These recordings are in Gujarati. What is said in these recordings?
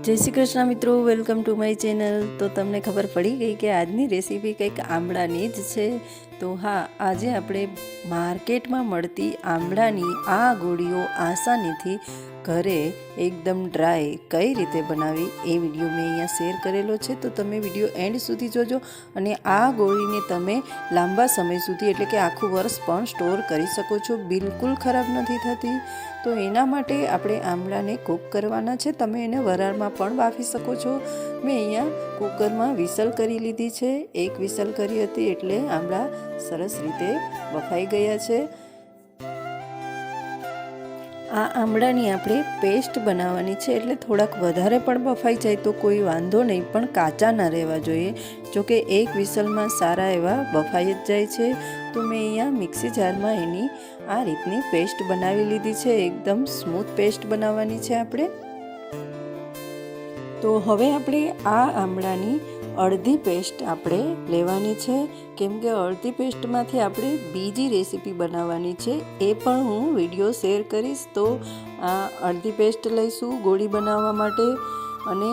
જય શ્રી કૃષ્ણ મિત્રો, વેલકમ ટુ માય ચેનલ। તો તમને ખબર પડી ગઈ કે આજની રેસીપી કંઈક આમળાની જ છે। તો હા, આજે આપણે માર્કેટમાં મળતી આમળાની આ ગોળીઓ આસાનીથી ઘરે એકદમ ડ્રાય કઈ રીતે બનાવી એ વિડીયો મેં અહીંયા શેર કરેલો છે। તો તમે વિડીયો એન્ડ સુધી જોજો અને આ ગોળીને તમે લાંબા સમય સુધી એટલે કે આખું વર્ષ પણ સ્ટોર કરી શકો છો, બિલકુલ ખરાબ નથી થતી। તો એના માટે આપણે આમળાને કૂક કરવાના છે। તમે એને વરાળમાં પણ બાફી શકો છો। મેં અહીંયા કુકરમાં વિસલ કરી લીધી છે। એક વિસલ કરી હતી એટલે આમળા સરસ રીતે બફાઈ ગયા છે। આ આમળાની આપણે પેસ્ટ બનાવવાની છે, એટલે થોડાક વધારે પણ બફાઈ જાય તો કોઈ વાંધો નહીં, પણ કાચા ના રહેવા જોઈએ। જોકે એક વિસલમાં સારા એવા બફાઈ જ જાય છે। તો મેં અહીંયા મિક્સી જારમાં એની આ રીતની પેસ્ટ બનાવી લીધી છે। એકદમ સ્મૂથ પેસ્ટ બનાવવાની છે આપણે। તો હવે આપણે આ આમળાની અડધી પેસ્ટ આપણે લેવાની છે, કેમ કે અડધી પેસ્ટમાંથી આપણે બીજી રેસીપી બનાવવાની છે, એ પણ હું વિડીયો શેર કરીશ। તો આ અડધી પેસ્ટ લઈશું ગોળી બનાવવા માટે, અને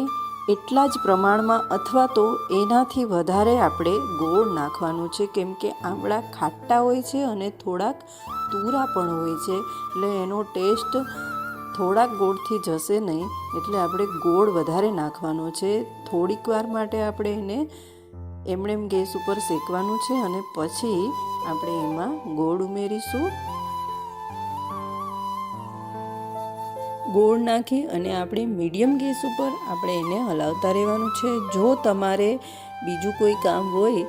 એટલા જ પ્રમાણમાં અથવા તો એનાથી વધારે આપણે ગોળ નાખવાનું છે, કેમ કે આમળા ખાટા હોય છે અને થોડાક તુરા પણ હોય છે, એટલે એનો ટેસ્ટ થોડાક ગોળથી જશે નહીં, એટલે આપણે ગોળ વધારે નાખવાનો છે। થોડીક વાર માટે આપણે એને એમણે ગેસ ઉપર શેકવાનું છે અને પછી આપણે એમાં ગોળ ઉમેરીશું। ગોળ નાખી અને આપણે મીડિયમ ગેસ ઉપર આપણે એને હલાવતા રહેવાનું છે। જો તમારે બીજું કોઈ કામ હોય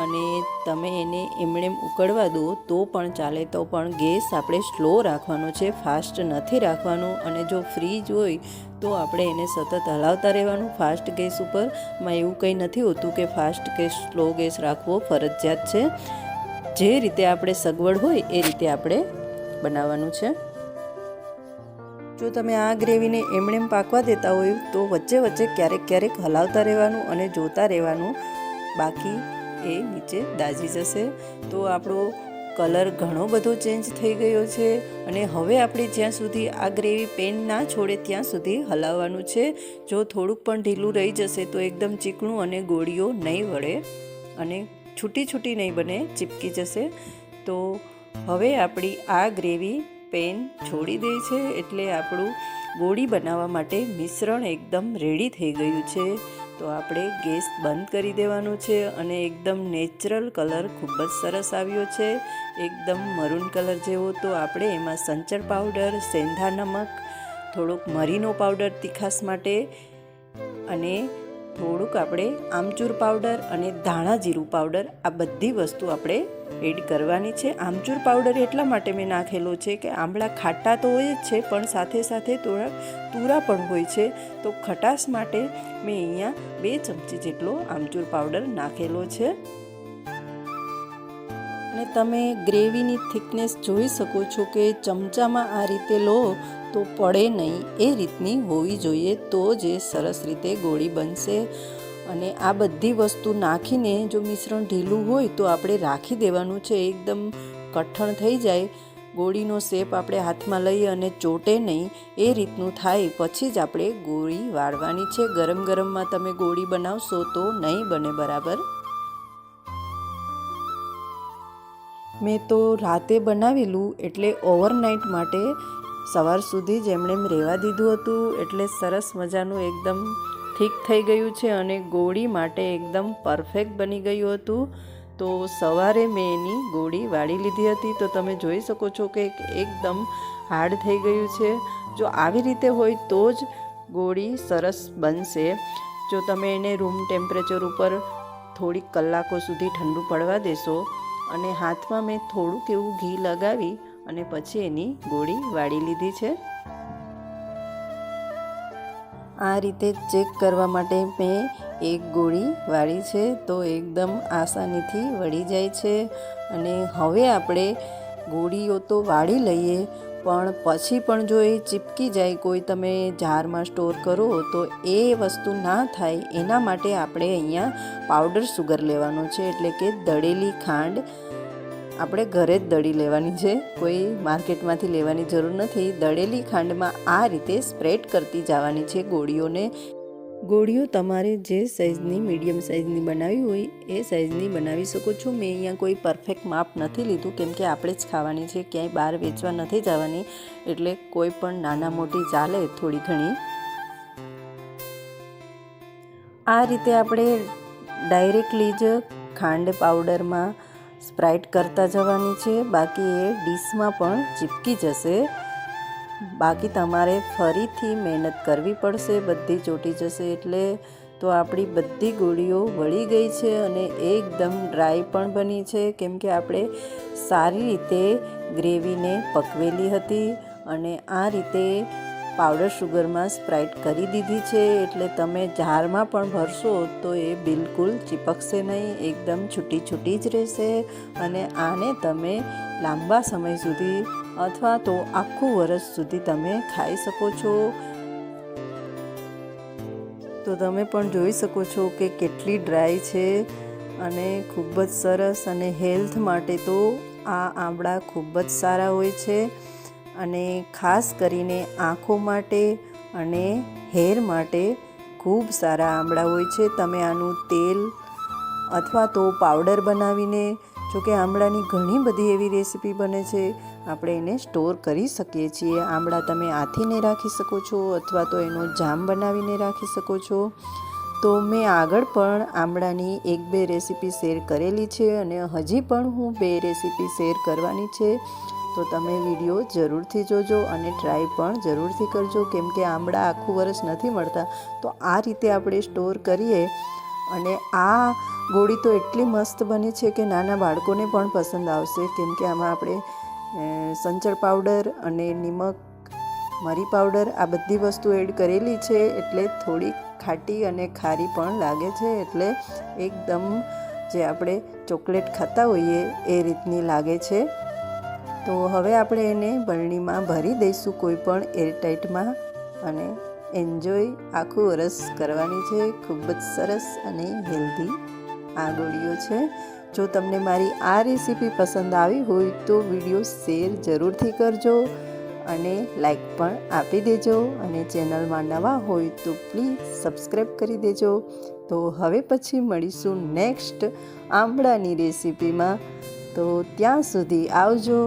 અને તમે એને એમણેમ ઉકળવા દો તો પણ ચાલે, તો પણ ગેસ આપણે સ્લો રાખવાનો છે, ફાસ્ટ નથી રાખવાનો। અને જો ફ્રીજ હોય તો આપણે એને સતત હલાવતા રહેવાનું ફાસ્ટ ગેસ ઉપર। માં એવું કંઈ નથી હોતું કે ફાસ્ટ કે સ્લો ગેસ રાખવો ફરજિયાત છે। જે રીતે આપણે સગવડ હોય એ રીતે આપણે બનાવવાનું છે। જો તમે આ ગ્રેવીને એમણેમ પાકવા દેતા હોય તો વચ્ચે વચ્ચે ક્યારેક ક્યારેક હલાવતા રહેવાનું અને જોતા રહેવાનું, બાકી એ નીચે દાઝી જશે। તો આપણો કલર ઘણો બધો ચેન્જ થઈ ગયો છે, અને હવે આપણે જ્યાં સુધી આ ગ્રેવી પેન ના છોડે ત્યાં સુધી હલાવવાનું છે। જો થોડુંક પણ ઢીલું રહી જશે તો એકદમ ચીકણું અને ગોળીઓ નહીં વળે અને છૂટી છૂટી નહીં બને, ચીપકી જશે। તો હવે આપણી આ ગ્રેવી પેન છોડી દે છે, એટલે આપણું ગોળી બનાવવા માટે મિશ્રણ એકદમ રેડી થઈ ગયું છે। તો આપણે ગેસ બંધ કરી દેવાનું છે, અને એકદમ નેચરલ કલર ખૂબ જ સરસ આવ્યો છે, એકદમ મરૂન કલર જેવો। તો આપણે એમાં સંચળ પાવડર, સેંધા નમક, થોડોક મરીનો પાવડર તીખાસ માટે, અને થોડુંક આપણે આમચૂર પાવડર અને ધાણા જીરું પાવડર, આ બધી વસ્તુ આપણે એડ કરવાની છે। આમચૂર પાવડર એટલા માટે મેં નાખેલો છે કે આમળા ખાટા તો હોય જ છે, પણ સાથે સાથે થોડા તુરા પણ હોય છે। તો ખટાશ માટે મેં અહીંયા 2 ચમચી જેટલો આમચૂર પાવડર નાખેલો છે। અને તમે ગ્રેવીની થિકનેસ જોઈ શકો છો કે ચમચામાં આ રીતે લો તો પડે નહીં, એ રીતની હોવી જોઈએ, તો જે સરસ રીતે ગોળી બનશે। અને આ બધી વસ્તુ નાખીને જો મિશ્રણ ઢીલું હોય તો આપણે રાખી દેવાનું છે, એકદમ કઠણ થઈ જાય, ગોળીનો શેપ આપણે હાથમાં લઈએ અને ચોટે નહીં, એ રીતનું થાય પછી જ આપણે ગોળી વાળવાની છે। ગરમ ગરમમાં તમે ગોળી બનાવશો તો નહીં બને બરાબર। મેં તો રાતે બનાવેલું એટલે ઓવરનાઇટ માટે સવાર સુધી જ એમણેમ રહેવા દીધું હતું, એટલે સરસ મજાનું એકદમ ઠીક થઈ ગયું છે અને ગોળી માટે એકદમ પરફેક્ટ બની ગયું હતું। તો સવારે મેં એની ગોળી વાળી લીધી હતી, તો તમે જોઈ શકો છો કે એકદમ હાર્ડ થઈ ગયું છે। જો આવી રીતે હોય તો જ ગોળી સરસ બનશે। જો તમે એને રૂમ ટેમ્પરેચર ઉપર થોડીક કલાકો સુધી ઠંડુ પડવા દેશો, અને હાથમાં મેં થોડુંક એવું ઘી લગાવી અને પછી એની ગોળી વાળી લીધી છે। આ રીતે ચેક કરવા માટે મેં એક ગોળી વાળી છે, તો એકદમ આસાનીથી વળી જાય છે। અને હવે આપણે ગોળીઓ તો વાળી લઈએ, પણ પછી પણ જો એ ચીપકી જાય, કોઈ તમે જારમાં સ્ટોર કરો તો એ વસ્તુ ના થાય, એના માટે આપણે અહીંયા પાવડર સુગર લેવાનો છે, એટલે કે દળેલી ખાંડ આપણે ઘરે જ દળી લેવાની છે, કોઈ માર્કેટમાંથી લેવાની જરૂર નથી. દળેલી ખાંડમાં આ રીતે સ્પ્રેડ કરતી જવાની છે ગોળીઓને. ગોળીઓ તમારે જે સાઇઝની મીડિયમ સાઇઝની બનાવી હોય એ સાઇઝની બનાવી શકો છો. મેં અહીંયા કોઈ પરફેક્ટ માપ નથી લીધું, કેમ કે આપણે જ ખાવાની છે, ક્યાંય બહાર વેચવા નથી જવાની, એટલે કોઈ પણ નાના મોટી ચાલે થોડી ઘણી. આ રીતે આપણે ડાયરેક્ટલી જ ખાંડ પાવડરમાં સ્પ્રાઇટ કરતા જવાની છે, બાકી એ ડીશમાં પણ ચીપકી જશે. બાકી તમારે ફરીથી મહેનત કરવી પડશે, બધી ચોટી જશે. એટલે તો આપણી બધી ગોળીઓ વળી ગઈ છે અને એકદમ ડ્રાય પણ બની છે, કેમ કે આપણે સારી રીતે ગ્રેવીને પકવેલી હતી અને આ રીતે પાવડર શુગરમાં સ્પ્રાઇટ કરી દીધી છે. એટલે તમે જારમાં પણ ભરશો તો એ બિલકુલ ચીપકશે નહીં, એકદમ છૂટી છૂટી જ રહેશે. અને આને તમે લાંબા સમય સુધી અથવા તો આખું વર્ષ સુધી તમે ખાઈ શકો છો. તો તમે પણ જોઈ શકો છો કે કેટલી ડ્રાય છે અને ખૂબ જ સરસ. અને હેલ્થ માટે તો આ આંબળા ખૂબ જ સારા હોય છે, અને ખાસ કરીને આંખો માટે અને હેર માટે ખૂબ સારા આંબળા હોય છે. તમે આનું તેલ અથવા તો પાવડર બનાવીને, જોકે આંબળાની ઘણી બધી એવી રેસીપી બને છે, આપણે એને સ્ટોર કરી શકીએ છીએ. આંબળા તમે આથીને રાખી શકો છો અથવા તો એનો જામ બનાવીને રાખી શકો છો. તો મેં આગળ પણ આંબળાની 1-2 રેસીપી શેર કરેલી છે અને હજી પણ હું 2 રેસીપી શેર કરવાની છે. તો તમે વિડીયો જરૂરથી જોજો અને ટ્રાય પણ જરૂરથી કરજો, કેમ કે આંબળા આખું વર્ષ નથી મળતા. તો આ રીતે આપણે સ્ટોર કરીએ અને આ ગોળી તો એટલી મસ્ત બની છે કે નાના બાળકોને પણ પસંદ આવશે, કેમ કે આમાં આપણે સંચળ પાવડર અને નિમક, મરી પાવડર આ બધી વસ્તુ એડ કરેલી છે, એટલે થોડી ખાટી અને ખારી પણ લાગે છે. એટલે એકદમ જે આપણે ચોકલેટ ખાતા હોઈએ એ રીતની લાગે છે. તો હવે આપણે એને બરણીમાં ભરી દઈશું કોઈ પણ એરટાઇટમાં, અને એન્જોય આખું વરસ કરવાની છે. ખૂબ જ સરસ અને હેલ્ધી આ ગોળીઓ છે. જો તમને મારી આ રેસીપી પસંદ આવી હોય તો વિડીયો શેર જરૂરથી કરજો અને લાઈક પણ આપી દેજો, અને ચેનલમાં નવા હોય તો પ્લીઝ સબસ્ક્રાઈબ કરી દેજો. તો હવે પછી મળીશું નેક્સ્ટ આંબળાની રેસીપીમાં. તો ત્યાં સુધી આવજો.